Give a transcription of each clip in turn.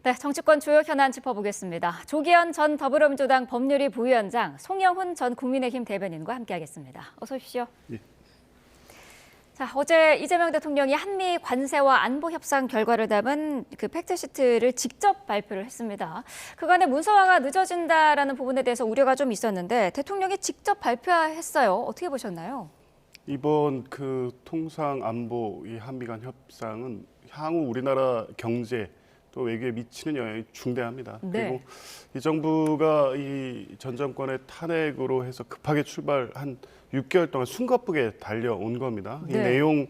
네, 정치권 주요 현안 짚어보겠습니다. 조기현 전 더불어민주당 법률위 부위원장, 송영훈 전 국민의힘 대변인과 함께하겠습니다. 어서 오십시오. 예. 자, 어제 이재명 대통령이 한미 관세와 안보 협상 결과를 담은 그 팩트시트를 직접 발표를 했습니다. 그간의 문서화가 늦어진다라는 부분에 대해서 우려가 좀 있었는데 대통령이 직접 발표했어요. 어떻게 보셨나요? 이번 통상 안보 이 한미 간 협상은 향후 우리나라 경제 또 외교에 미치는 영향이 중대합니다. 네. 그리고 이 정부가 이 전 정권의 탄핵으로 해서 급하게 출발한 6개월 동안 숨가쁘게 달려온 겁니다. 네. 이 내용의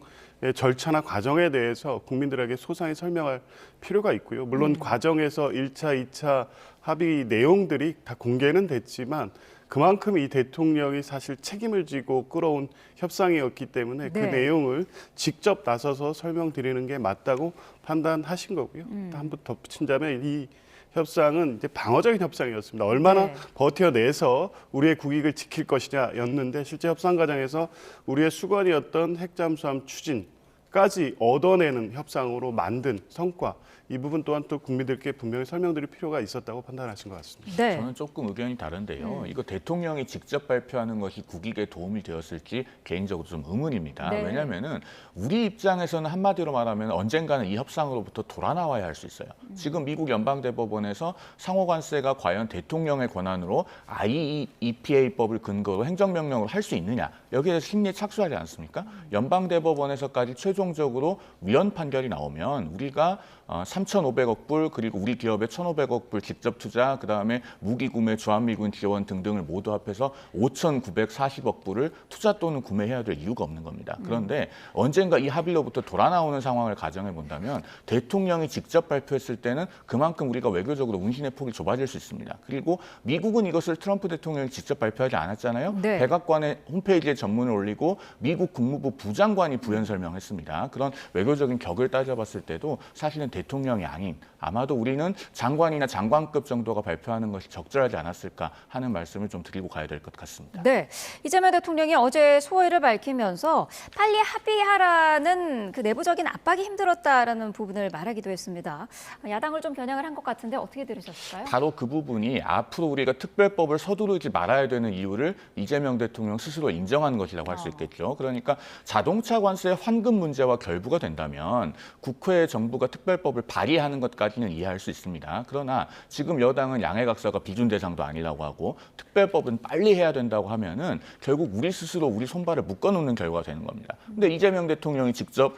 절차나 과정에 대해서 국민들에게 소상히 설명할 필요가 있고요. 물론 과정에서 1차, 2차 합의 내용들이 다 공개는 됐지만 그만큼 이 대통령이 사실 책임을 지고 끌어온 협상이었기 때문에 그 네. 내용을 직접 나서서 설명드리는 게 맞다고 판단하신 거고요. 한 번 덧붙인다면 이 협상은 이제 방어적인 협상이었습니다. 얼마나 네. 버텨내서 우리의 국익을 지킬 것이냐였는데 실제 협상 과정에서 우리의 수건이었던 핵잠수함 추진까지 얻어내는 협상으로 만든 성과, 이 부분 또한 또 국민들께 분명히 설명드릴 필요가 있었다고 판단하신 것 같습니다. 네. 저는 조금 의견이 다른데요. 이거 대통령이 직접 발표하는 것이 국익에 도움이 되었을지 개인적으로 좀 의문입니다. 네. 왜냐하면 우리 입장에서는 한마디로 말하면 언젠가는 이 협상으로부터 돌아 나와야 할 수 있어요. 지금 미국 연방대법원에서 상호관세가 과연 대통령의 권한으로 IEEPA법을 근거로 행정명령을 할 수 있느냐, 여기에 대해서 심리에 착수하지 않습니까? 연방대법원에서까지 최종적으로 위헌 판결이 나오면 우리가 3,500억 불, 그리고 우리 기업에 1,500억 불 직접 투자, 그다음에 무기 구매, 주한미군 지원 등등을 모두 합해서 5,940억 불을 투자 또는 구매해야 될 이유가 없는 겁니다. 그런데 언젠가 이 합의로부터 돌아 나오는 상황을 가정해 본다면 대통령이 직접 발표했을 때는 그만큼 우리가 외교적으로 운신의 폭이 좁아질 수 있습니다. 그리고 미국은 이것을 트럼프 대통령이 직접 발표하지 않았잖아요. 네. 백악관의 홈페이지에 전문을 올리고 미국 국무부 부장관이 부연 설명했습니다. 그런 외교적인 격을 따져봤을 때도 사실은 대통령이 아닌, 아마도 우리는 장관이나 장관급 정도가 발표하는 것이 적절하지 않았을까 하는 말씀을 좀 드리고 가야 될 것 같습니다. 네, 이재명 대통령이 어제 소회를 밝히면서 빨리 합의하라는 그 내부적인 압박이 힘들었다라는 부분을 말하기도 했습니다. 야당을 좀 겨냥을 한 것 같은데 어떻게 들으셨을까요? 바로 그 부분이 앞으로 우리가 특별법을 서두르지 말아야 되는 이유를 이재명 대통령 스스로 인정한 것이라고 할 수 있겠죠. 그러니까 자동차 관세 환급 문제와 결부가 된다면 국회에 정부가 특별법을 발의하는 것까지는 이해할 수 있습니다. 그러나 지금 여당은 양해각서가 비준 대상도 아니라고 하고 특별법은 빨리 해야 된다고 하면은 결국 우리 스스로 우리 손발을 묶어놓는 결과가 되는 겁니다. 근데 이재명 대통령이 직접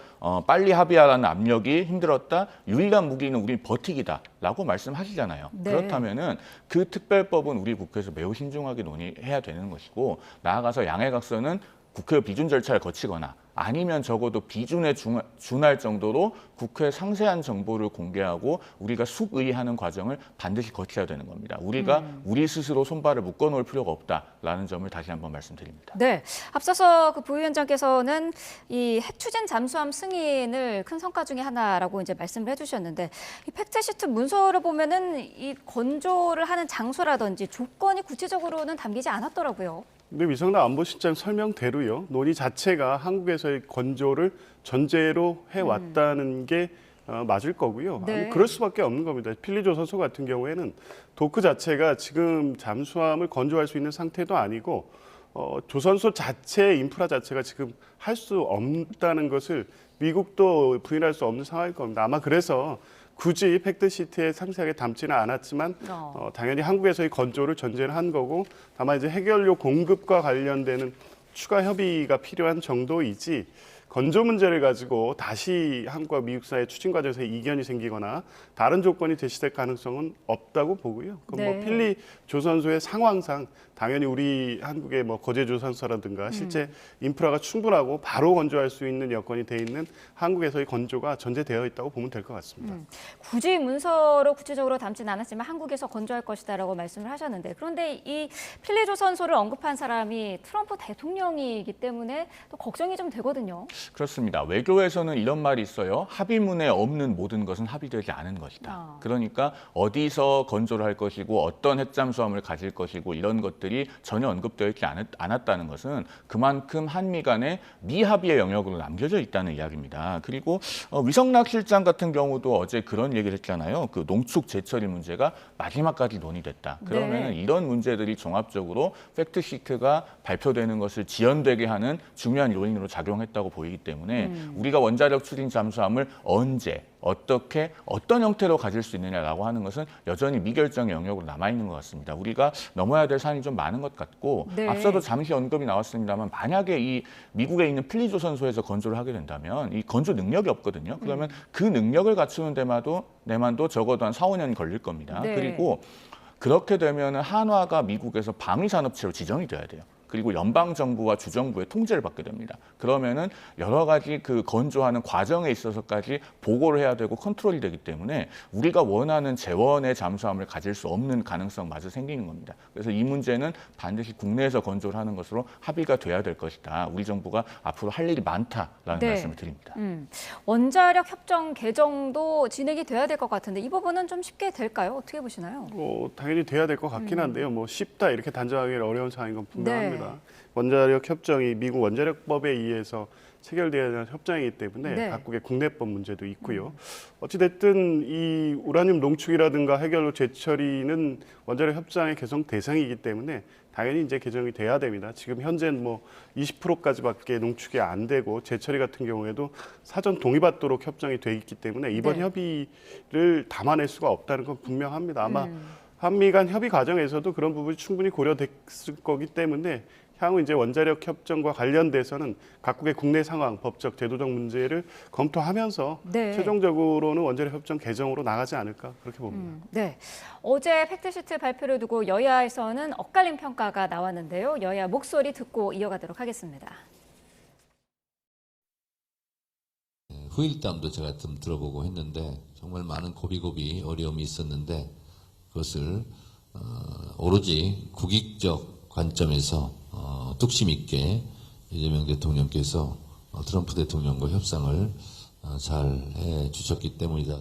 빨리 합의하라는 압력이 힘들었다, 유일한 무기는 우리 버티기다라고 말씀하시잖아요. 네. 그렇다면은 그 특별법은 우리 국회에서 매우 신중하게 논의해야 되는 것이고, 나아가서 양해각서는 국회 비준 절차를 거치거나 아니면 적어도 비준에 준할 정도로 국회 상세한 정보를 공개하고 우리가 숙의하는 과정을 반드시 거쳐야 되는 겁니다. 우리가 우리 스스로 손발을 묶어놓을 필요가 없다라는 점을 다시 한번 말씀드립니다. 네, 앞서서 그 부위원장께서는 이 핵추진 잠수함 승인을 큰 성과 중에 하나라고 이제 말씀을 해주셨는데, 이 팩트시트 문서를 보면은 이 건조를 하는 장소라든지 조건이 구체적으로는 담기지 않았더라고요. 근데 위성당 안보실장 설명대로요. 논의 자체가 한국에서의 건조를 전제로 해왔다는 게 맞을 거고요. 네. 아니, 그럴 수밖에 없는 겁니다. 필리조선소 같은 경우에는 도크 자체가 지금 잠수함을 건조할 수 있는 상태도 아니고 조선소 자체의 인프라 자체가 지금 할 수 없다는 것을 미국도 부인할 수 없는 상황일 겁니다. 아마 그래서 굳이 팩트시트에 상세하게 담지는 않았지만 당연히 한국에서의 건조를 전제를 한 거고, 다만 이제 해결료 공급과 관련되는 추가 협의가 필요한 정도이지, 건조 문제를 가지고 다시 한국과 미국 사이의 추진 과정에서 이견이 생기거나 다른 조건이 제시될 가능성은 없다고 보고요. 그럼 네. 뭐 필리 조선소의 상황상 당연히 우리 한국의 뭐 거제 조선소라든가 실제 인프라가 충분하고 바로 건조할 수 있는 여건이 돼 있는 한국에서의 건조가 전제되어 있다고 보면 될 것 같습니다. 굳이 문서로 구체적으로 담지는 않았지만 한국에서 건조할 것이다라고 말씀을 하셨는데, 그런데 이 필리조선소를 언급한 사람이 트럼프 대통령이기 때문에 또 걱정이 좀 되거든요. 그렇습니다. 외교에서는 이런 말이 있어요. 합의문에 없는 모든 것은 합의되지 않은 것이다. 그러니까 어디서 건조를 할 것이고 어떤 핵잠수함을 가질 것이고 이런 것들이 전혀 언급되어 있지 않았다는 것은 그만큼 한미 간의 미합의의 영역으로 남겨져 있다는 이야기입니다. 그리고 위성락 실장 같은 경우도 어제 그런 얘기를 했잖아요. 그 농축 재처리 문제가 마지막까지 논의됐다. 그러면 이런 문제들이 종합적으로 팩트시트가 발표되는 것을 지연되게 하는 중요한 요인으로 작용했다고 보이기 때문에 우리가 원자력 추진 잠수함을 언제 어떻게 어떤 형태로 가질 수 있느냐라고 하는 것은 여전히 미결정의 영역으로 남아있는 것 같습니다. 우리가 넘어야 될 산이 좀 많은 것 같고 앞서도 잠시 언급이 나왔습니다만 만약에 이 미국에 있는 필리조선소에서 건조를 하게 된다면 이 건조 능력이 없거든요. 그러면 그 능력을 갖추는 데만도 적어도 한 4, 5년이 걸릴 겁니다. 그리고 그렇게 되면 한화가 미국에서 방위산업체로 지정이 돼야 돼요. 그리고 연방정부와 주정부의 통제를 받게 됩니다. 그러면은 여러 가지 그 건조하는 과정에 있어서까지 보고를 해야 되고 컨트롤이 되기 때문에 우리가 원하는 재원의 잠수함을 가질 수 없는 가능성마저 생기는 겁니다. 그래서 이 문제는 반드시 국내에서 건조를 하는 것으로 합의가 돼야 될 것이다. 우리 정부가 앞으로 할 일이 많다라는 말씀을 드립니다. 원자력 협정 개정도 진행이 돼야 될 것 같은데 이 부분은 좀 쉽게 될까요? 어떻게 보시나요? 당연히 돼야 될 것 같긴 한데요. 뭐 쉽다 이렇게 단정하기는 어려운 상황인 건 분명합니다. 원자력 협정이 미국 원자력법에 의해서 체결되어야 하는 협정이기 때문에 각국의 국내법 문제도 있고요. 어찌됐든 이 우라늄 농축이라든가 해결로 재처리는 원자력 협정의 개정 대상이기 때문에 당연히 이제 개정이 돼야 됩니다. 지금 현재는 뭐 20%까지밖에 농축이 안 되고 재처리 같은 경우에도 사전 동의받도록 협정이 돼 있기 때문에 이번 협의를 담아낼 수가 없다는 건 분명합니다. 아마 한미 간 협의 과정에서도 그런 부분이 충분히 고려됐을 거기 때문에 향후 이제 원자력 협정과 관련돼서는 각국의 국내 상황, 법적, 제도적 문제를 검토하면서 최종적으로는 원자력 협정 개정으로 나가지 않을까 그렇게 봅니다. 어제 팩트시트 발표를 두고 여야에서는 엇갈린 평가가 나왔는데요. 여야 목소리 듣고 이어가도록 하겠습니다. 후일담도 제가 좀 들어보고 했는데 정말 많은 고비고비 어려움이 있었는데 그것을 오로지 국익적 관점에서 뚝심 있게 이재명 대통령께서 트럼프 대통령과 협상을 잘 해주셨기 때문이다.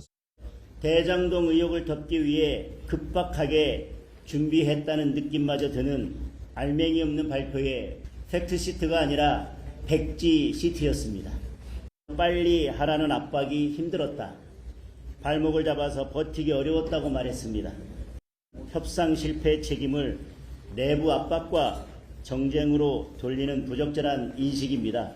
대장동 의혹을 덮기 위해 급박하게 준비했다는 느낌마저 드는 알맹이 없는 발표에 팩트시트가 아니라 백지시트였습니다. 빨리 하라는 압박이 힘들었다. 발목을 잡아서 버티기 어려웠다고 말했습니다. 협상 실패 책임을 내부 압박과 정쟁으로 돌리는 부적절한 인식입니다.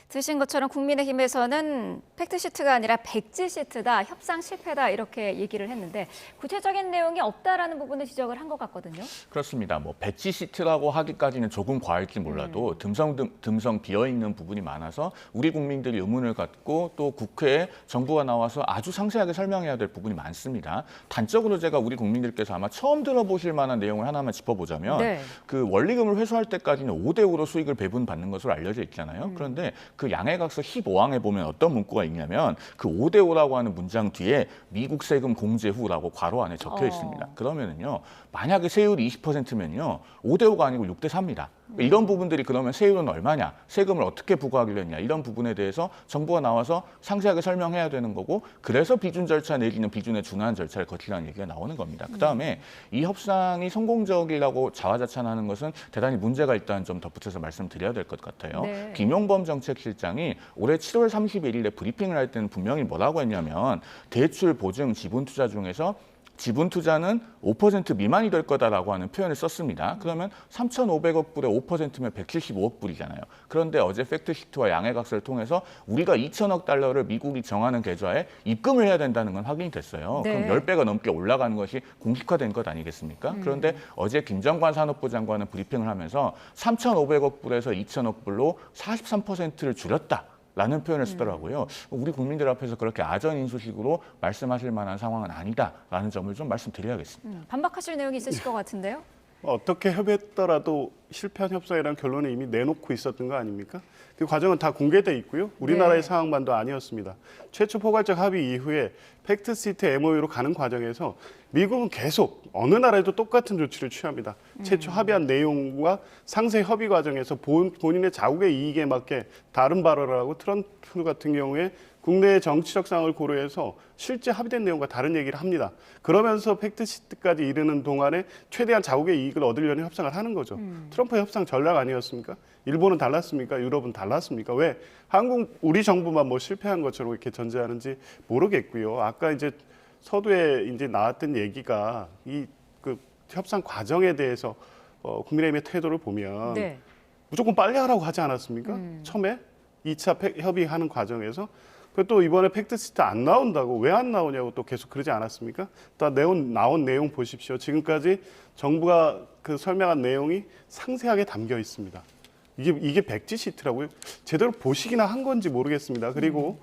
드신 것처럼 국민의힘에서는 팩트시트가 아니라 백지시트다, 협상 실패다 이렇게 얘기를 했는데 구체적인 내용이 없다라는 부분을 지적을 한 것 같거든요. 그렇습니다. 뭐 백지시트라고 하기까지는 조금 과할지 몰라도 듬성 비어있는 부분이 많아서 우리 국민들이 의문을 갖고 또 국회에 정부가 나와서 아주 상세하게 설명해야 될 부분이 많습니다. 단적으로 제가 우리 국민들께서 아마 처음 들어보실 만한 내용을 하나만 짚어보자면 그 원리금을 회수할 때까지는 5대5로 수익을 배분받는 것으로 알려져 있잖아요. 그런데 그 양해각서 15항에 보면 어떤 문구가 있냐면 그 5대5라고 하는 문장 뒤에 미국 세금 공제 후라고 괄호 안에 적혀 있습니다. 그러면은요, 만약에 세율이 20%면요, 5대5가 아니고 6대4입니다. 이런 부분들이 그러면 세율은 얼마냐, 세금을 어떻게 부과하기로 했냐, 이런 부분에 대해서 정부가 나와서 상세하게 설명해야 되는 거고, 그래서 비준 절차 내지는 비준에 준하는 절차를 거치라는 얘기가 나오는 겁니다. 그다음에 이 협상이 성공적이라고 자화자찬하는 것은 대단히 문제가 있다는 점 덧붙여서 말씀드려야 될 것 같아요. 김용범 정책실장이 올해 7월 31일에 브리핑을 할 때는 분명히 뭐라고 했냐면 대출 보증 지분 투자 중에서 지분 투자는 5% 미만이 될 거다라고 하는 표현을 썼습니다. 그러면 3,500억 불에 5%면 175억 불이잖아요. 그런데 어제 팩트시트와 양해각서를 통해서 우리가 2천억 달러를 미국이 정하는 계좌에 입금을 해야 된다는 건 확인이 됐어요. 그럼 10배가 넘게 올라가는 것이 공식화된 것 아니겠습니까? 그런데 어제 김정관 산업부 장관은 브리핑을 하면서 3,500억 불에서 2천억 불로 43%를 줄였다. 라는 표현을 쓰더라고요. 우리 국민들 앞에서 그렇게 아전인수식으로 말씀하실 만한 상황은 아니다라는 점을 좀 말씀드려야겠습니다. 반박하실 내용이 있으실 것 같은데요? 어떻게 협의했더라도 실패한 협상이라는 결론을 이미 내놓고 있었던 거 아닙니까? 그 과정은 다 공개돼 있고요. 우리나라의 네. 상황만도 아니었습니다. 최초 포괄적 합의 이후에 팩트시트 MOU로 가는 과정에서 미국은 계속 어느 나라에도 똑같은 조치를 취합니다. 최초 합의한 내용과 상세 협의 과정에서 본인의 자국의 이익에 맞게 다른 발언을 하고 트럼프 같은 경우에 국내의 정치적 상황을 고려해서 실제 합의된 내용과 다른 얘기를 합니다. 그러면서 팩트시트까지 이르는 동안에 최대한 자국의 이익을 얻으려는 협상을 하는 거죠. 트럼프의 협상 전략 아니었습니까? 일본은 달랐습니까? 유럽은 달랐습니까? 왜 우리 정부만 뭐 실패한 것처럼 이렇게 전제하는지 모르겠고요. 아까 이제 서두에 이제 나왔던 얘기가 이 그 협상 과정에 대해서 국민의힘의 태도를 보면 네. 무조건 빨리 하라고 하지 않았습니까? 처음에 2차 협의하는 과정에서 또 이번에 팩트시트 안 나온다고 왜 안 나오냐고 또 계속 그러지 않았습니까? 나온 내용 보십시오. 지금까지 정부가 그 설명한 내용이 상세하게 담겨 있습니다. 이게 백지 시트라고요? 제대로 보시기나 한 건지 모르겠습니다. 그리고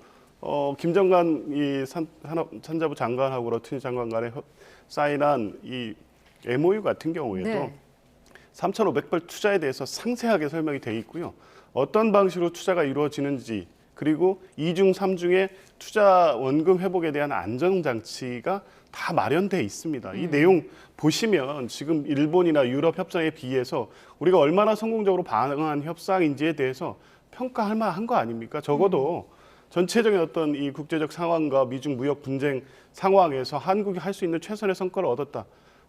김정관 이 산자부 장관하고 러트니 장관 간에 사인한 이 MOU 같은 경우에도 네. 3,500발 투자에 대해서 상세하게 설명이 돼 있고요. 어떤 방식으로 투자가 이루어지는지 그리고 2중, 3중의 투자 원금 회복에 대한 안정장치가 다 마련돼 있습니다. 이 내용 보시면 지금 일본이나 유럽 협상에 비해서 우리가 얼마나 성공적으로 반응한 협상인지에 대해서 평가할 만한 거 아닙니까? 적어도 전체적인 어떤 이 국제적 상황과 미중 무역 분쟁 상황에서 한국이 할 수 있는 최선의 성과를 얻었다.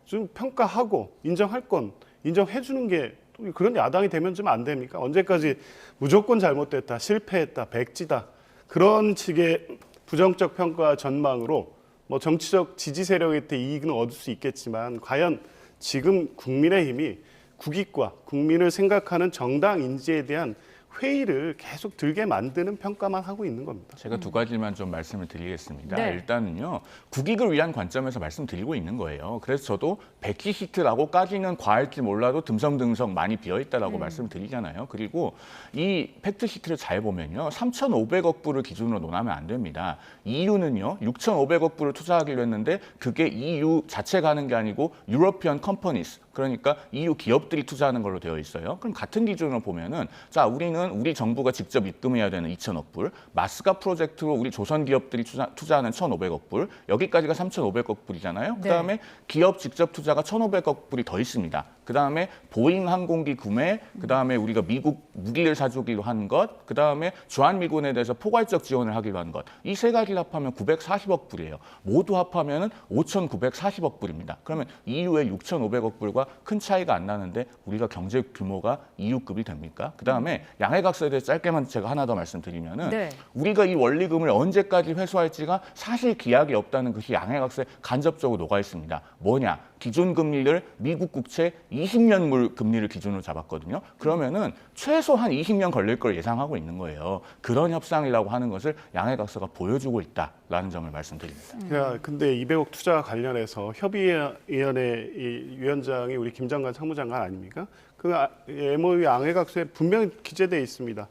좀 평가하고 인정할 건 인정해 주는 게 그런 야당이 되면 좀 안 됩니까? 언제까지 무조건 잘못됐다, 실패했다, 백지다 그런 식의 부정적 평가 전망으로 뭐 정치적 지지 세력한테 이익은 얻을 수 있겠지만 과연 지금 국민의힘이 국익과 국민을 생각하는 정당 인지에 대한 회의를 계속 들게 만드는 평가만 하고 있는 겁니다. 제가 두 가지만 좀 말씀을 드리겠습니다. 네. 일단은요, 국익을 위한 관점에서 말씀드리고 있는 거예요. 그래서 저도 백지시트라고까지는 과할지 몰라도 듬성듬성 많이 비어있다라고 말씀을 드리잖아요. 그리고 이 팩트시트를 잘 보면요, 3,500억 불을 기준으로 논하면 안 됩니다. EU는요, 6,500억 불을 투자하기로 했는데 그게 EU 자체가 하는 게 아니고 유러피언 컴퍼니스, 그러니까 EU 기업들이 투자하는 걸로 되어 있어요. 그럼 같은 기준으로 보면은 자, 우리 정부가 직접 입금해야 되는 2,000억 불, 마스가 프로젝트로 우리 조선 기업들이 투자하는 1,500억 불, 여기까지가 3,500억 불이잖아요. 네. 그다음에 기업 직접 투자가 1,500억 불이 더 있습니다. 그다음에 보잉 항공기 구매, 그다음에 우리가 미국 무기를 사주기로 한 것, 그다음에 주한미군에 대해서 포괄적 지원을 하기로 한 것. 이 세 가지를 합하면 940억 불이에요. 모두 합하면은 5,940억 불입니다. 그러면 EU의 6,500억 불과 큰 차이가 안 나는데 우리가 경제 규모가 EU급이 됩니까? 그다음에 양해각서에 대해서 짧게만 제가 하나 더 말씀드리면은 네. 우리가 이 원리금을 언제까지 회수할지가 사실 기약이 없다는 것이 양해각서에 간접적으로 녹아 있습니다. 뭐냐? 기준 금리를 미국 국채 20년물 금리를 기준으로 잡았거든요. 그러면은 최소한 20년 걸릴 걸 예상하고 있는 거예요. 그런 협상이라고 하는 것을 양해각서가 보여주고 있다라는 점을 말씀드립니다. 야, 근데 200억 투자 관련해서 협의위원회 이 위원장이 우리 김장관 상무장관 아닙니까? 그 MOU 양해각서에 분명히 기재되어 있습니다.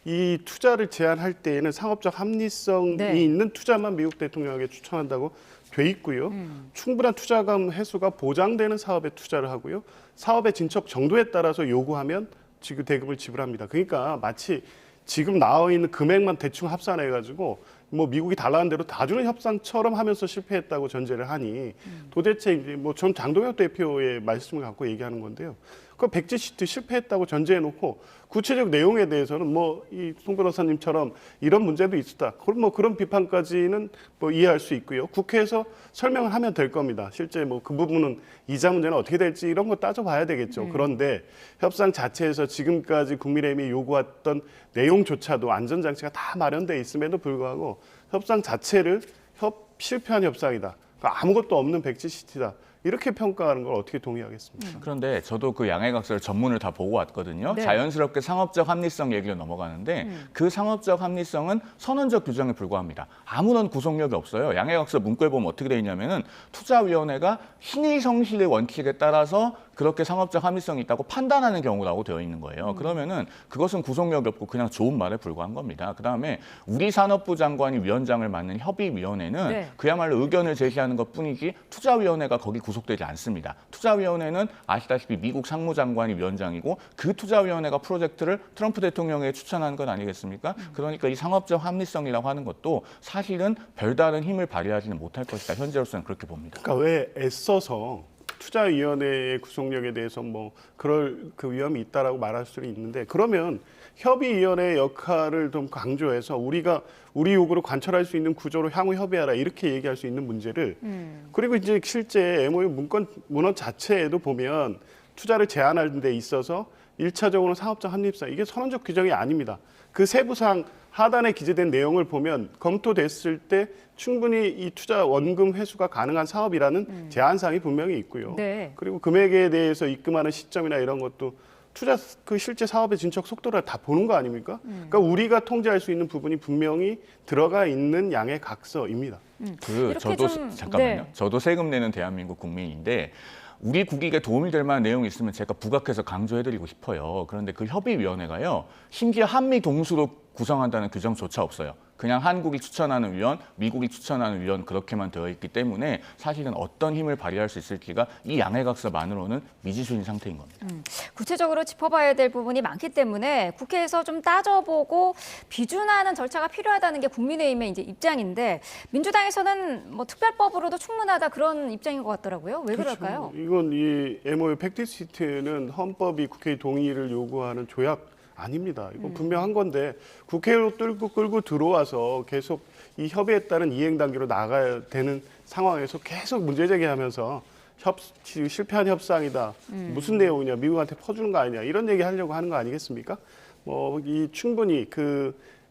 이 투자를 제한할 때에는 상업적 합리성이 네. 있는 투자만 미국 대통령에게 추천한다고 돼 있고요. 충분한 투자금 회수가 보장되는 사업에 투자를 하고요. 사업의 진척 정도에 따라서 요구하면 지금 대금을 지불합니다. 그러니까 마치 지금 나와 있는 금액만 대충 합산해가지고 뭐 미국이 달라는 대로 다 주는 협상처럼 하면서 실패했다고 전제를 하니 도대체 이제 뭐 전 장동혁 대표의 말씀을 갖고 얘기하는 건데요. 그 백지 시트 실패했다고 전제해놓고 구체적 내용에 대해서는 뭐 이 송 변호사님처럼 이런 문제도 있었다. 그럼 뭐 그런 비판까지는 뭐 이해할 수 있고요. 국회에서 설명을 하면 될 겁니다. 실제 뭐 그 부분은 이자 문제는 어떻게 될지 이런 거 따져봐야 되겠죠. 그런데 협상 자체에서 지금까지 국민의힘이 요구했던 내용조차도 안전장치가 다 마련돼 있음에도 불구하고 협상 자체를 실패한 협상이다. 그러니까 아무것도 없는 백지 시트다. 이렇게 평가하는 걸 어떻게 동의하겠습니까? 그런데 저도 그 양해각서를 전문을 다 보고 왔거든요. 네. 자연스럽게 상업적 합리성 얘기로 넘어가는데 그 상업적 합리성은 선언적 규정에 불과합니다. 아무런 구속력이 없어요. 양해각서 문구에 보면 어떻게 돼 있냐면은 투자위원회가 신의성실의 원칙에 따라서 그렇게 상업적 합리성이 있다고 판단하는 경우라고 되어 있는 거예요. 그러면은 그것은 구속력이 없고 그냥 좋은 말에 불과한 겁니다. 그다음에 우리 산업부 장관이 위원장을 맡는 협의위원회는 네. 그야말로 의견을 제시하는 것뿐이지 투자위원회가 거기 구속되지 않습니다. 투자위원회는 아시다시피 미국 상무장관이 위원장이고 그 투자위원회가 프로젝트를 트럼프 대통령에게 추천한 것 아니겠습니까? 그러니까 이 상업적 합리성이라고 하는 것도 사실은 별다른 힘을 발휘하지는 못할 것이다. 현재로서는 그렇게 봅니다. 그러니까 왜 애써서 투자위원회의 구속력에 대해서 뭐 그럴 그 위험이 있다라고 말할 수는 있는데 그러면 협의위원회의 역할을 좀 강조해서 우리가 우리 요구를 관철할 수 있는 구조로 향후 협의하라 이렇게 얘기할 수 있는 문제를 그리고 이제 실제 MOU 문헌 자체에도 보면 투자를 제한하는 데 있어서 1차적으로 상업적 합리성 이게 선언적 규정이 아닙니다. 그 세부사항 하단에 기재된 내용을 보면 검토됐을 때 충분히 이 투자 원금 회수가 가능한 사업이라는 제한사항이 분명히 있고요. 네. 그리고 금액에 대해서 입금하는 시점이나 이런 것도 투자 그 실제 사업의 진척 속도를 다 보는 거 아닙니까? 그러니까 우리가 통제할 수 있는 부분이 분명히 들어가 있는 양의 각서입니다. 이렇게 저도 좀, 잠깐만요. 네. 저도 세금 내는 대한민국 국민인데 우리 국익에 도움이 될 만한 내용이 있으면 제가 부각해서 강조해드리고 싶어요. 그런데 그 협의위원회가요, 심지어 한미 동수로 구성한다는 규정조차 없어요. 그냥 한국이 추천하는 위원, 미국이 추천하는 위원 그렇게만 되어 있기 때문에 사실은 어떤 힘을 발휘할 수 있을지가 이 양해각서만으로는 미지수인 상태인 겁니다. 구체적으로 짚어봐야 될 부분이 많기 때문에 국회에서 좀 따져보고 비준하는 절차가 필요하다는 게 국민의힘의 이제 입장인데 민주당에서는 뭐 특별법으로도 충분하다 그런 입장인 것 같더라고요. 왜 그럴까요? 이건 이 MOU 팩트시트는 헌법이 국회의 동의를 요구하는 조약 아닙니다. 이건 분명한 건데 국회로 끌고 들어와서 계속 이 협의에 따른 이행 단계로 나가야 되는 상황에서 계속 문제 제기하면서 실패한 협상이다. 무슨 내용이냐, 미국한테 퍼주는 거 아니냐 이런 얘기 하려고 하는 거 아니겠습니까? 뭐 이 충분히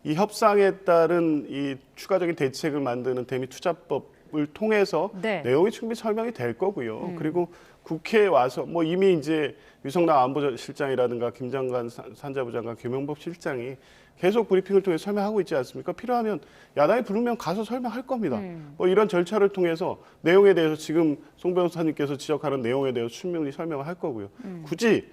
이 협상에 따른 이 추가적인 대책을 만드는 대미 투자법을 통해서 네. 내용이 충분히 설명이 될 거고요. 그리고 국회에 와서 뭐 이미 이제 유성남 안보실장이라든가 김장관 산자부 장관 김용법 실장이 계속 브리핑을 통해 설명하고 있지 않습니까? 필요하면 야당이 부르면 가서 설명할 겁니다. 뭐 이런 절차를 통해서 내용에 대해서 지금 송 변호사님께서 지적하는 내용에 대해서 충분히 설명을 할 거고요. 굳이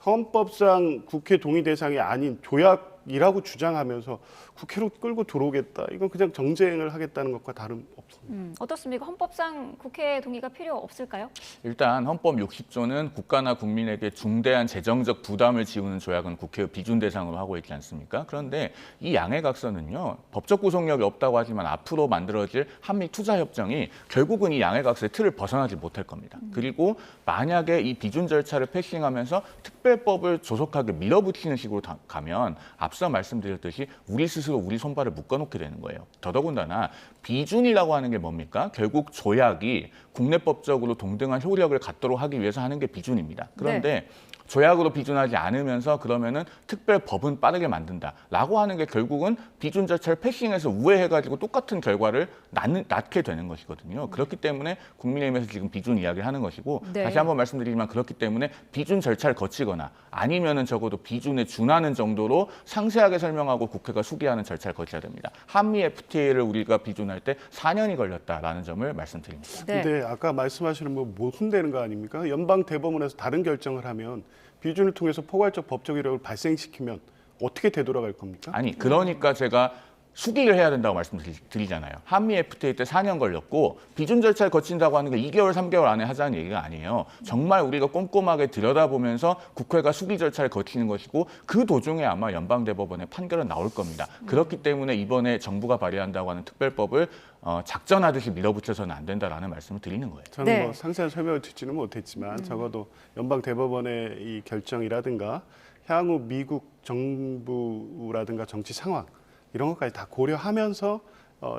헌법상 국회 동의 대상이 아닌 조약이라고 주장하면서 국회로 끌고 들어오겠다. 이건 그냥 정쟁을 하겠다는 것과 다름없습니다. 어떻습니까? 헌법상 국회 동의가 필요 없을까요? 일단 헌법 60조는 국가나 국민에게 중대한 재정적 부담을 지우는 조약은 국회의 비준 대상으로 하고 있지 않습니까? 그런데 이 양해각서는요, 법적 구속력이 없다고 하지만 앞으로 만들어질 한미 투자협정이 결국은 이 양해각서의 틀을 벗어나지 못할 겁니다. 그리고 만약에 이 비준 절차를 패싱하면서 특별법을 조속하게 밀어붙이는 식으로 가면 앞서 말씀드렸듯이 우리 스스로 우리 손발을 묶어놓게 되는 거예요. 더더군다나 비준이라고 하는 게 뭡니까? 결국 조약이 국내법적으로 동등한 효력을 갖도록 하기 위해서 하는 게 비준입니다. 그런데 조약으로 비준하지 않으면서 그러면은 특별법은 빠르게 만든다라고 하는 게 결국은 비준 절차를 패싱해서 우회해가지고 똑같은 결과를 낳게 되는 것이거든요. 그렇기 때문에 국민의힘에서 지금 비준 이야기를 하는 것이고 네. 다시 한번 말씀드리지만 그렇기 때문에 비준 절차를 거치거나 아니면은 적어도 비준에 준하는 정도로 상세하게 설명하고 국회가 수기하는 절차를 거쳐야 됩니다. 한미 FTA를 우리가 비준할 때 4년이 걸렸다라는 점을 말씀드립니다. 네. 근데 아까 말씀하시는 뭐 모순되는 거 아닙니까? 연방 대법원에서 다른 결정을 하면 비준을 통해서 포괄적 법적 이력을 발생시키면 어떻게 되돌아갈 겁니까? 아니 그러니까 제가 수기를 해야 된다고 말씀드리잖아요. 한미 FTA 때 4년 걸렸고 비준 절차를 거친다고 하는 게 2개월, 3개월 안에 하자는 얘기가 아니에요. 정말 우리가 꼼꼼하게 들여다보면서 국회가 수기 절차를 거치는 것이고 그 도중에 아마 연방대법원의 판결은 나올 겁니다. 그렇기 때문에 이번에 정부가 발의한다고 하는 특별법을 작전하듯이 밀어붙여서는 안 된다라는 말씀을 드리는 거예요. 저는 네. 뭐 상세한 설명을 듣지는 못했지만 적어도 연방 대법원의 이 결정이라든가 향후 미국 정부라든가 정치 상황 이런 것까지 다 고려하면서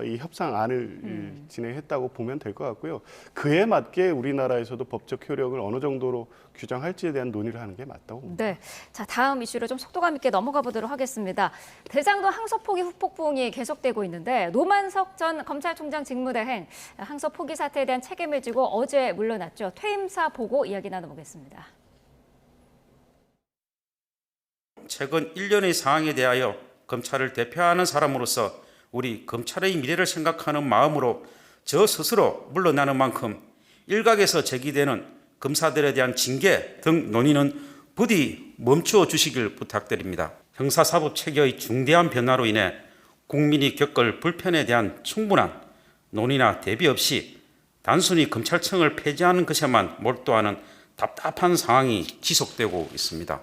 이 협상안을 진행했다고 보면 될 것 같고요. 그에 맞게 우리나라에서도 법적 효력을 어느 정도로 규정할지에 대한 논의를 하는 게 맞다고 봅니다. 네. 자, 다음 이슈로 좀 속도감 있게 넘어가 보도록 하겠습니다. 대장동 항소 포기 후폭풍이 계속되고 있는데 노만석 전 검찰총장 직무대행 항소 포기 사태에 대한 책임을 지고 어제 물러났죠. 퇴임사 보고 이야기 나눠보겠습니다. 최근 일련의 상황에 대하여 검찰을 대표하는 사람으로서 우리 검찰의 미래를 생각하는 마음으로 저 스스로 물러나는 만큼 일각에서 제기되는 검사들에 대한 징계 등 논의는 부디 멈추어 주시길 부탁드립니다. 형사사법 체계의 중대한 변화로 인해 국민이 겪을 불편에 대한 충분한 논의나 대비 없이 단순히 검찰청을 폐지하는 것에만 몰두하는 답답한 상황이 지속되고 있습니다.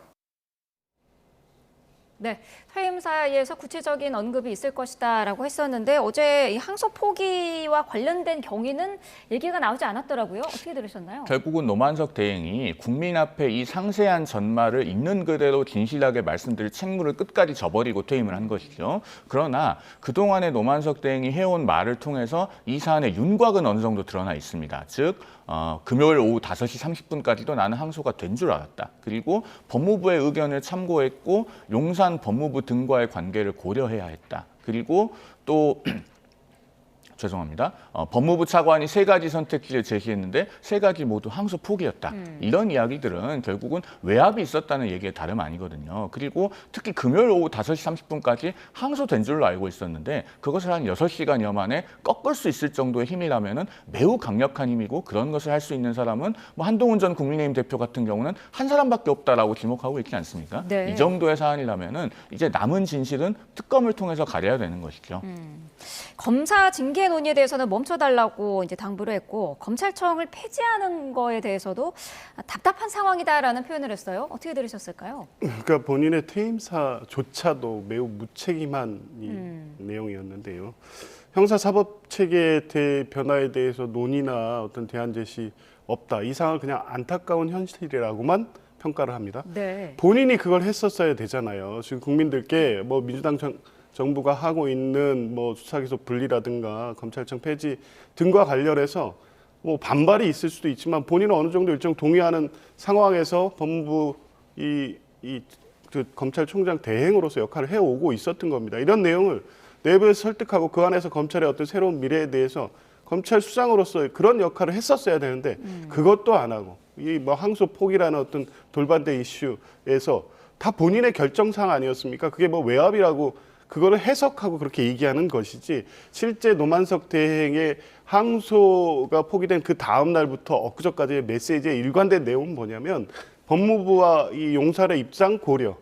네, 퇴임 사이에서 구체적인 언급이 있을 것이다라고 했었는데 어제 이 항소 포기와 관련된 경위는 얘기가 나오지 않았더라고요. 어떻게 들으셨나요? 결국은 노만석 대행이 국민 앞에 이 상세한 전말을 있는 그대로 진실하게 말씀드릴 책무를 끝까지 져버리고 퇴임을 한 것이죠. 그러나 그동안에 노만석 대행이 해온 말을 통해서 이 사안의 윤곽은 어느 정도 드러나 있습니다. 즉 금요일 오후 5시 30분까지도 나는 항소가 된 줄 알았다. 그리고 법무부의 의견을 참고했고 용산 법무부 등과의 관계를 고려해야 했다. 그리고 또 죄송합니다. 법무부 차관이 3가지 선택지를 제시했는데 3가지 모두 항소 포기였다. 이런 이야기들은 결국은 외압이 있었다는 얘기의 다름 아니거든요. 그리고 특히 금요일 오후 5시 30분까지 항소된 줄로 알고 있었는데 그것을 한 6시간여 만에 꺾을 수 있을 정도의 힘이라면 매우 강력한 힘이고 그런 것을 할 수 있는 사람은 뭐 한동훈 전 국민의힘 대표 같은 경우는 한 사람밖에 없다라고 지목하고 있지 않습니까? 네. 이 정도의 사안이라면 이제 남은 진실은 특검을 통해서 가려야 되는 것이죠. 검사 징계 논의에 대해서는 멈춰달라고 이제 당부를 했고 검찰청을 폐지하는 거에 대해서도 답답한 상황이다라는 표현을 했어요. 어떻게 들으셨을까요? 그러니까 본인의 퇴임사조차도 매우 무책임한 이 내용이었는데요. 형사사법 체계 변화에 대해서 논의나 어떤 대안 제시 없다. 이 상황을 그냥 안타까운 현실이라고만 평가를 합니다. 네. 본인이 그걸 했었어야 되잖아요. 지금 국민들께 뭐 민주당 정부가 하고 있는 뭐 수사기소 분리라든가 검찰청 폐지 등과 관련해서 뭐 반발이 있을 수도 있지만 본인은 어느 정도 일정 동의하는 상황에서 법무부 그 검찰총장 대행으로서 역할을 해오고 있었던 겁니다. 이런 내용을 내부에서 설득하고 그 안에서 검찰의 어떤 새로운 미래에 대해서 검찰 수장으로서 그런 역할을 했었어야 되는데 그것도 안 하고 이 뭐 항소 포기라는 어떤 돌반대 이슈에서 다 본인의 결정사항 아니었습니까? 그게 뭐 외압이라고 그거를 해석하고 그렇게 얘기하는 것이지 실제 노만석 대행의 항소가 포기된 그 다음 날부터 엊그저까지의 메시지의 일관된 내용은 뭐냐면 법무부와 이 용산의 입장 고려,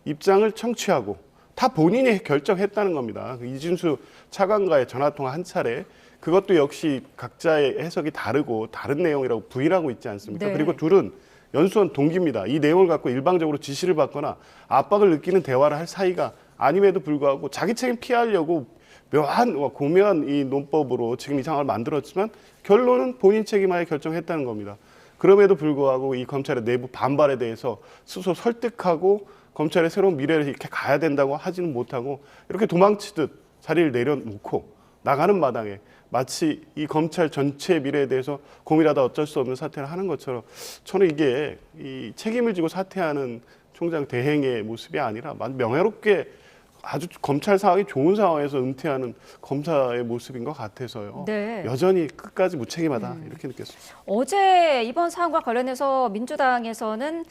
입장을 청취하고 다 본인이 결정했다는 겁니다. 이준수 차관과의 전화통화 한 차례 그것도 역시 각자의 해석이 다르고 다른 내용이라고 부인하고 있지 않습니까? 네. 그리고 둘은 연수원 동기입니다. 이 내용을 갖고 일방적으로 지시를 받거나 압박을 느끼는 대화를 할 사이가 아님에도 불구하고 자기 책임 피하려고 묘한 고묘한 이 논법으로 지금 이 상황을 만들었지만 결론은 본인 책임하에 결정했다는 겁니다. 그럼에도 불구하고 이 검찰의 내부 반발에 대해서 스스로 설득하고 검찰의 새로운 미래를 이렇게 가야 된다고 하지는 못하고 이렇게 도망치듯 자리를 내려놓고 나가는 마당에 마치 이 검찰 전체의 미래에 대해서 고민하다 어쩔 수 없는 사퇴를 하는 것처럼 저는 이게 이 책임을 지고 사퇴하는 총장 대행의 모습이 아니라 명예롭게 아주 검찰 상황이 좋은 상황에서 은퇴하는 검사의 모습인 것 같아서요. 네. 여전히 끝까지 무책임하다 이렇게 느꼈습니다. 어제 이번 사안과 관련해서 민주당에서는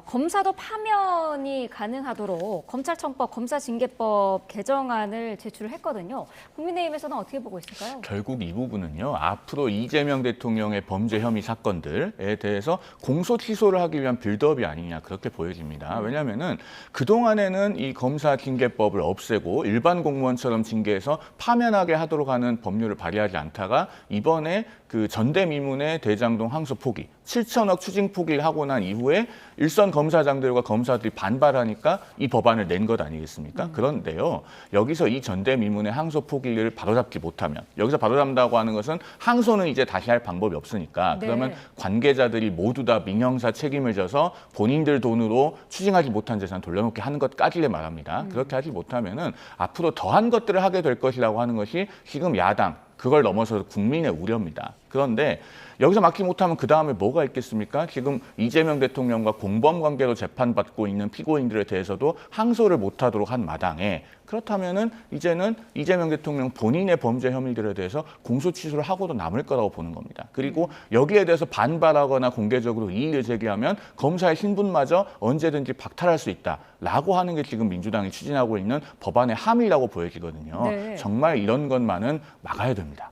검사도 파면이 가능하도록 검찰청법, 검사징계법 개정안을 제출을 했거든요. 국민의힘에서는 어떻게 보고 있을까요? 결국 이 부분은요. 앞으로 이재명 대통령의 범죄 혐의 사건들에 대해서 공소 취소를 하기 위한 빌드업이 아니냐 그렇게 보여집니다. 왜냐하면은 그동안에는 이 검사 징계법을 없애고 일반 공무원처럼 징계해서 파면하게 하도록 하는 법률을 발의하지 않다가 이번에 그 전대미문의 대장동 항소 포기 7천억 추징 포기를 하고 난 이후에 일선 검사장들과 검사들이 반발하니까 이 법안을 낸 것 아니겠습니까? 그런데요. 여기서 이 전대미문의 항소 포기를 바로잡지 못하면 여기서 바로잡는다고 하는 것은 항소는 이제 다시 할 방법이 없으니까 네. 그러면 관계자들이 모두 다 민형사 책임을 져서 본인들 돈으로 추징하지 못한 재산 돌려놓게 하는 것까지를 말합니다. 그렇게 하지 못하면은 앞으로 더한 것들을 하게 될 것이라고 하는 것이 지금 야당 그걸 넘어서 국민의 우려입니다. 그런데 여기서 막지 못하면 그 다음에 뭐가 있겠습니까? 지금 이재명 대통령과 공범 관계로 재판받고 있는 피고인들에 대해서도 항소를 못하도록 한 마당에 그렇다면은 이제는 이재명 대통령 본인의 범죄 혐의들에 대해서 공소 취소를 하고도 남을 거라고 보는 겁니다. 그리고 여기에 대해서 반발하거나 공개적으로 이의를 제기하면 검사의 신분마저 언제든지 박탈할 수 있다라고 하는 게 지금 민주당이 추진하고 있는 법안의 함이라고 보여지거든요. 네. 정말 이런 것만은 막아야 됩니다.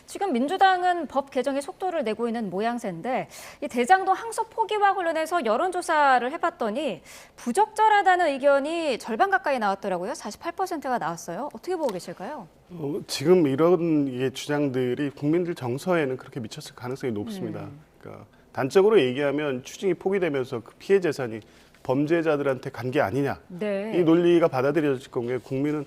지금 민주당은 법 법 개정의 속도를 내고 있는 모양새인데 이 대장동 항소 포기와 관련해서 여론조사를 해봤더니 부적절하다는 의견이 절반 가까이 나왔더라고요. 48%가 나왔어요. 어떻게 보고 계실까요? 지금 이런 주장들이 국민들 정서에는 그렇게 미쳤을 가능성이 높습니다. 그러니까 단적으로 얘기하면 추징이 포기되면서 그 피해 재산이 범죄자들한테 간 게 아니냐. 네. 이 논리가 받아들여질 경우에 국민은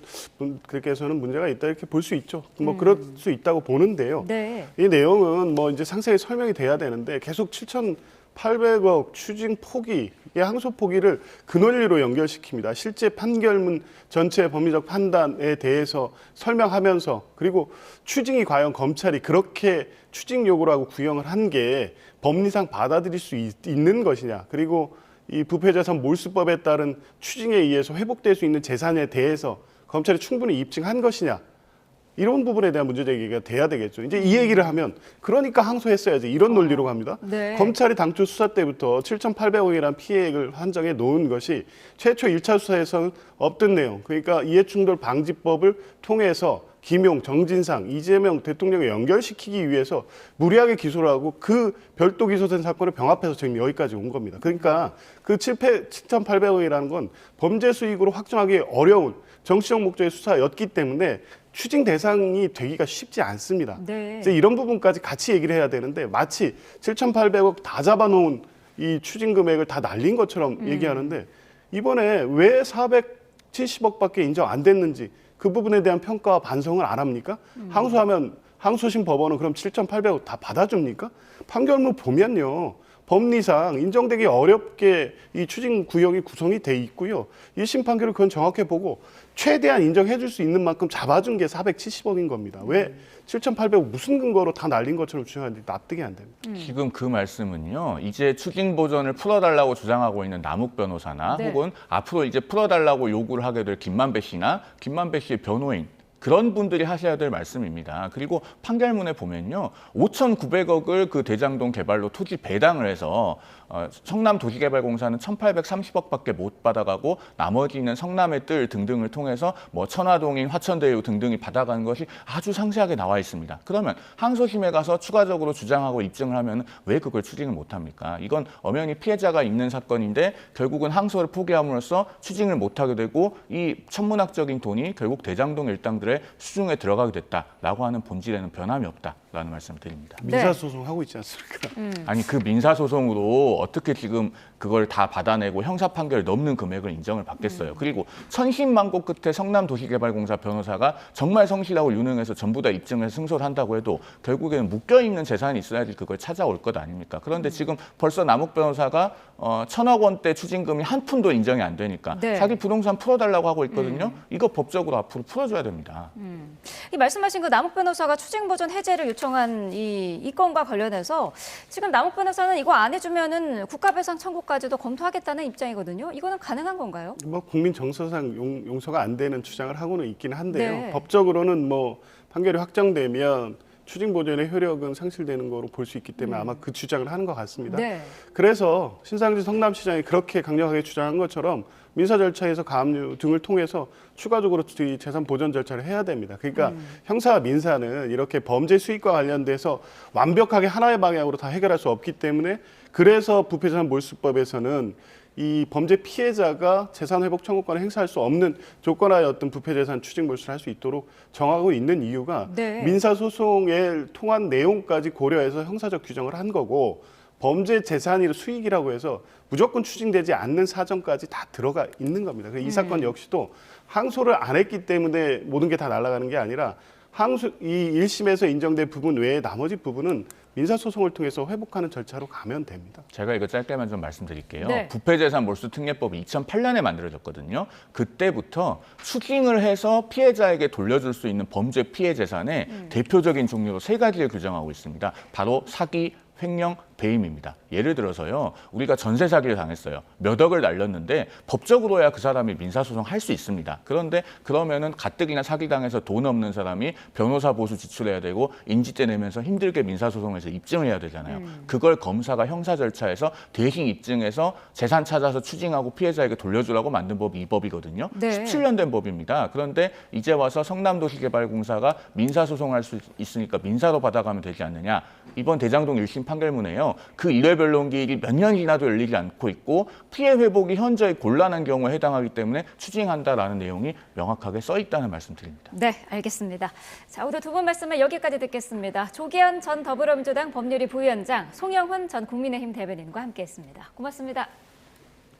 그렇게해서는 문제가 있다 이렇게 볼 수 있죠. 뭐 그럴 수 있다고 보는데요. 네. 이 내용은 뭐 이제 상세히 설명이 돼야 되는데 계속 7,800억 추징 포기의 항소 포기를 그 논리로 연결시킵니다. 실제 판결문 전체의 법리적 판단에 대해서 설명하면서 그리고 추징이 과연 검찰이 그렇게 추징 요구를 하고 구형을 한 게 법리상 받아들일 수 있는 것이냐. 그리고 이 부패자산 몰수법에 따른 추징에 의해서 회복될 수 있는 재산에 대해서 검찰이 충분히 입증한 것이냐. 이런 부분에 대한 문제제기가 돼야 되겠죠. 이제 이 얘기를 하면 그러니까 항소했어야지 이런 논리로 갑니다. 네. 검찰이 당초 수사 때부터 7,800억이라는 피해액을 한정해 놓은 것이 최초 1차 수사에서는 없던 내용. 그러니까 이해충돌 방지법을 통해서 김용, 정진상, 이재명 대통령을 연결시키기 위해서 무리하게 기소를 하고 그 별도 기소된 사건을 병합해서 지금 여기까지 온 겁니다. 그러니까 그 7,800억이라는 건 범죄 수익으로 확정하기 어려운 정치적 목적의 수사였기 때문에 추징 대상이 되기가 쉽지 않습니다. 네. 이제 이런 부분까지 같이 얘기를 해야 되는데 마치 7,800억 다 잡아놓은 이 추징 금액을 다 날린 것처럼 얘기하는데 이번에 왜 470억밖에 인정 안 됐는지 그 부분에 대한 평가와 반성을 안 합니까? 항소하면 항소심 법원은 그럼 7,800억 다 받아줍니까? 판결문 보면요. 법리상 인정되기 어렵게 이 추징 구역이 구성이 돼 있고요. 1심 판결을 그건 정확히 보고 최대한 인정해 줄 수 있는 만큼 잡아준 게 470억인 겁니다. 왜 7,800억 무슨 근거로 다 날린 것처럼 주장하는지 납득이 안 됩니다. 지금 그 말씀은요. 이제 추징 보전을 풀어달라고 주장하고 있는 남욱 변호사나 네. 혹은 앞으로 이제 풀어달라고 요구를 하게 될 김만배 씨나 김만배 씨의 변호인 그런 분들이 하셔야 될 말씀입니다. 그리고 판결문에 보면요. 5,900억을 그 대장동 개발로 토지 배당을 해서 성남도시개발공사는 1,830억밖에 못 받아가고 나머지는 성남의 뜰 등등을 통해서 뭐 천화동인, 화천대유 등등이 받아가는 것이 아주 상세하게 나와 있습니다. 그러면 항소심에 가서 추가적으로 주장하고 입증을 하면 왜 그걸 추징을 못합니까? 이건 엄연히 피해자가 있는 사건인데 결국은 항소를 포기함으로써 추징을 못하게 되고 이 천문학적인 돈이 결국 대장동 일당들의 수중에 들어가게 됐다라고 하는 본질에는 변함이 없다라는 말씀을 드립니다. 민사소송하고 있지 않습니까? 아니 그 민사소송으로 어떻게 지금 그걸 다 받아내고 형사 판결 넘는 금액을 인정을 받겠어요. 그리고 천신만고 끝에 성남도시개발공사 변호사가 정말 성실하고 유능해서 전부 다 입증해서 승소를 한다고 해도 결국에는 묶여있는 재산이 있어야지 그걸 찾아올 것 아닙니까? 그런데 지금 벌써 남욱 변호사가 1,000억 원대 추징금이 한 푼도 인정이 안 되니까 네. 자기 부동산 풀어달라고 하고 있거든요. 이거 법적으로 앞으로 풀어줘야 됩니다. 이 말씀하신 그 남욱 변호사가 추징 보전 해제를 요청한 이 건과 관련해서 지금 남욱 변호사는 이거 안 해주면은 국가배상 청구까지도 검토하겠다는 입장이거든요. 이거는 가능한 건가요? 뭐 국민 정서상 용서가 안 되는 주장을 하고는 있긴 한데요. 네. 법적으로는 뭐 판결이 확정되면 추징 보전의 효력은 상실되는 거로 볼 수 있기 때문에 아마 그 주장을 하는 것 같습니다. 네. 그래서 신상진 성남시장이 그렇게 강력하게 주장한 것처럼 민사 절차에서 가압류 등을 통해서 추가적으로 이 재산 보전 절차를 해야 됩니다. 그러니까 형사와 민사는 이렇게 범죄 수익과 관련돼서 완벽하게 하나의 방향으로 다 해결할 수 없기 때문에 그래서 부패재산 몰수법에서는 이 범죄 피해자가 재산 회복 청구권을 행사할 수 없는 조건하에 어떤 부패재산 추징 몰수를 할 수 있도록 정하고 있는 이유가 네. 민사소송에 통한 내용까지 고려해서 형사적 규정을 한 거고 범죄 재산이 수익이라고 해서 무조건 추징되지 않는 사정까지 다 들어가 있는 겁니다. 이 사건 역시도 항소를 안 했기 때문에 모든 게 다 날아가는 게 아니라 이 1심에서 인정된 부분 외에 나머지 부분은 민사소송을 통해서 회복하는 절차로 가면 됩니다. 제가 이거 짧게만 좀 말씀드릴게요. 네. 부패재산 몰수특례법이 2008년에 만들어졌거든요. 그때부터 추징을 해서 피해자에게 돌려줄 수 있는 범죄 피해 재산의 대표적인 종류로 3가지를 규정하고 있습니다. 바로 사기, 횡령, 배임입니다. 예를 들어서요, 우리가 전세 사기를 당했어요. 몇 억을 날렸는데 법적으로야 그 사람이 민사소송 할 수 있습니다. 그런데 그러면은 가뜩이나 사기당해서 돈 없는 사람이 변호사 보수 지출해야 되고 인지죄 내면서 힘들게 민사소송에서 입증을 해야 되잖아요. 그걸 검사가 형사 절차에서 대신 입증해서 재산 찾아서 추징하고 피해자에게 돌려주라고 만든 법이 이 법이거든요. 네. 17년 된 법입니다. 그런데 이제 와서 성남도시개발공사가 민사소송할 수 있으니까 민사로 받아가면 되지 않느냐. 이번 대장동 1심 판결문에요. 그 일회 변론기일이 몇 년 지나도 열리지 않고 있고 피해 회복이 현저히 곤란한 경우에 해당하기 때문에 추징한다라는 내용이 명확하게 써 있다는 말씀드립니다. 네, 알겠습니다. 자, 오늘 두 분 말씀을 여기까지 듣겠습니다. 조기현 전 더불어민주당 법률위 부위원장, 송영훈 전 국민의힘 대변인과 함께했습니다. 고맙습니다.